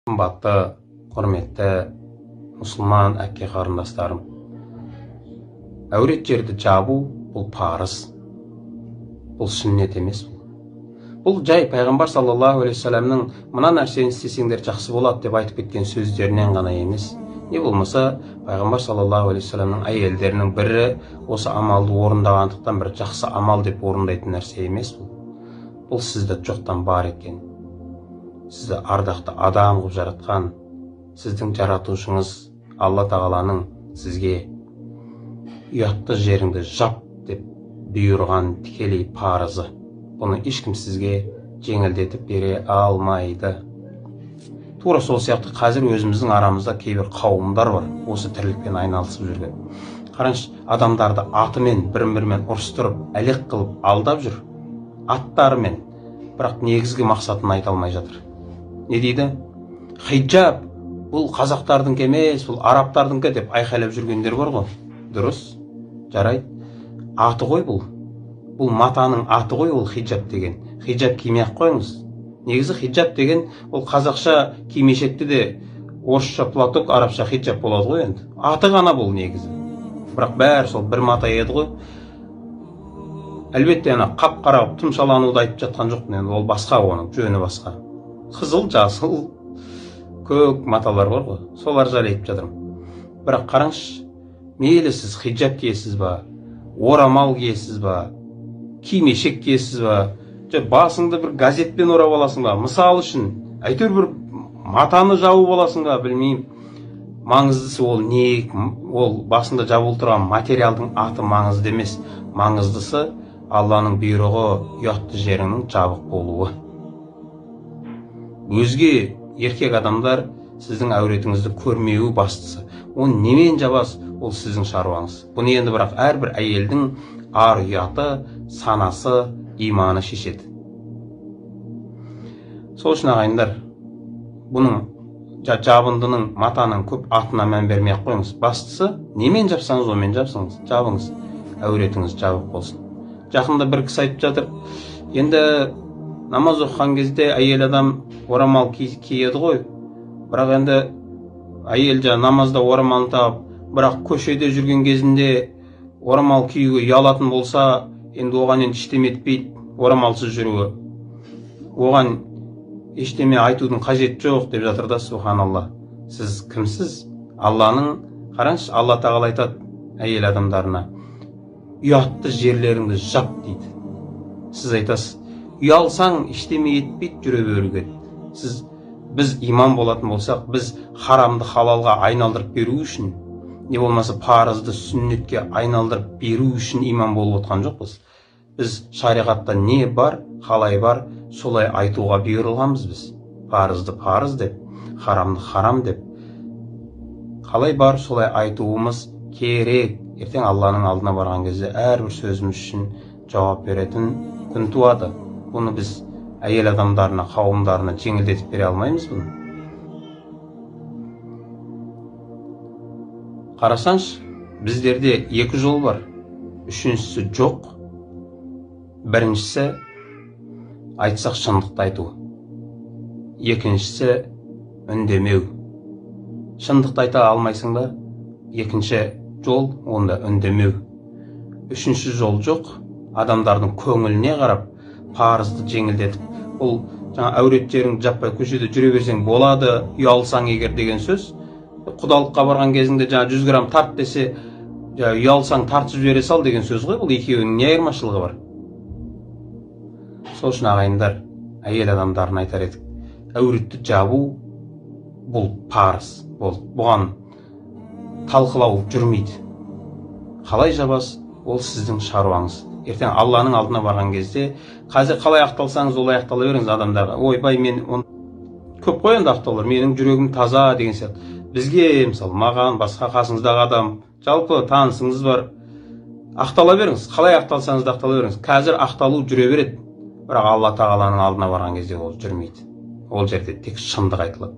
Қымбатты, құрметті мұсылман әпке қарындастарым, әурет жерді жабу бұл парыз, бұл сүннет емес. Бұл жай пайғамбар саллаллаху алейхи вассаламның мына нәрсені істесеңдер жақсы болады деп айтып кеткен сөздерінен ғана емес. Не болмаса пайғамбар саллаллаху алейхи вассаламның әйелдерінің бірі осы амалды орындағандықтан бір жақсы амал деп орындайтын нәрсе емес. Бұл сізді жоқтан бар еткен, сізді ардақты адам қылып жаратқан, сіздің жаратушыңыз Алла тағаланың сізге ұятты жеріңді жап деп бұйырған тікелей парызы. Бұны ешкім сізге жеңілдетіп бере алмайды. Тура сол сияқты қазір өзіміздің арамызда кейбір қауымдар бар, осы тірлікпен айналысып жүрген. Қараңызшы, адамдарды атымен бірін-бірімен ұрыстырып, әлек қылып алдап жүр, аттарымен, бірақ негізгі мақсатын айта алмай жатыр. Не дейді? Хиджаб бұл қазақтардың емес, бұл арабтардың деп айқайлап жүргендер бар ғой. Дұрыс, жарайды. Аты ғой бұл. Бұл матаның аты ғой, ол хиджаб деген. Хиджаб кимей-ақ қойыңыз. Негізі хиджаб деген ол қазақша кимешекті де орысша платок, арабша хиджаб болады ғой енді. Аты ғана бұл негізі. Бірақ бәрі сол бір мата еді ғой. Әлбетте ана қап-қара тұмшалануды айтып жатқан жоқ, енді ол басқа, оның жөні басқа. Қызыл, жасыл, көк маталар бар ғой. Солар жайлы айтып жатырмын. Бірақ қараңызшы, мейлі сіз хиджаб киесіз ба, орамал киесіз ба, кимешек киесіз ба, басыңды бір газетпен орап аласың ба, мысал үшін, әйтеуір бір матаны жауып аласың ба, білмеймін. Маңыздысы ол не, ол басында жабылып тұрған материалдың аты маңызды емес. Маңыздысы Алланың бұйрығы ұятты жерінің жабық болуы. Өзге еркек адамдар сіздің әуретіңізді көрмеуі бастысы. Оны немен жабасыз, ол сіздің шаруаңыз. Бұны енді бірақ әрбір әйелдің ар ұяты, санасы, иманы шешеді. Сол үшін ағайындар, бұның жабындының, матаның көп атына мән бермей-ақ қойыңыз. Бастысы, немен жапсаңыз, онымен жапсаңыз, жабыңыз, әуретіңіз жабық болсын. Жақында бір кісі айтып жатыр, енді намаз оқыған кезде әйел адам орамал киеді ғой, бірақ енді әйел намазда орамалын тағып, бірақ көшеде жүрген кезінде орамал киюге ұялатын болса, енді оған енді ештеме етпейді, орамалсыз жүруі. Оған ештеме айтудың қажеті жоқ деп жатыр да, субханалла. Сіз кімсіз? Алланың, қараңызшы, Алла тағала айтады әйел адамдарына, ұятты жерлеріңді жап дейді. Сіз айтасыз, ұялсаң ештеме етпейді, жүре беруге. Біз иман болатын болсақ, біз харамды халалға айналдырып беру үшін, не болмаса парызды сүннетке айналдырып беру үшін иман болып отқан жоқпыз. Біз шариғатта не бар, қалай бар, солай айтуға бұйырылғанбыз біз. Парызды парыз деп, харамды харам деп. Қалай бар, солай айтуымыз керек. Ертең Алланың алдына барған кезде әрбір сөзіміз үшін жауап беретін күн туады. Бұны біз әйел адамдарына, қауымдарына жеңілдетіп бере алмаймыз бұны. Қарасаңшы, біздерде екі жол бар. Үшіншісі жоқ. Біріншісі айтсақ шындықты айту. Екіншісі үндемеу. Шындықты айта алмайсың ба? Екінші жол онда үндемеу. Үшінші жол жоқ. Адамдардың көңіліне қарап, парызды жеңілдетіп, ол әуреттерің жаппай көшеде жүре берсең болады, ұялсаң егер деген сөз. Құдалыққа барған кезіңде 100 грамм тарт десе, ұялсаң тартып жібере сал деген сөз ғой. Бұл екеуінің не айырмашылығы бар? Сол үшін ағайындар, әйел адамдарына айтар едік, әуретті жабу бұл парыз. Бұған талқылау жүрмейді. Қалай жабасыз, ол сіздің шаруаңыз. Ертең Алланың алдына барған кезде, қазір қалай ақталсаңыз, олай ақтала беріңіз адамдарға. Ойбай, мен көп қой енді ақталар, менің жүрегім таза деген сияқты. Бізге, мысалы, маған, басқа қасыңыздағы адам, жалпы танысыңыз бар, ақтала беріңіз. Қалай ақталсаңыз да ақтала беріңіз. Қазір ақталу жүре береді, бірақ Алла тағаланың алдына барған кезде ол жүрмейді. Ол жерде тек шындық айтылады.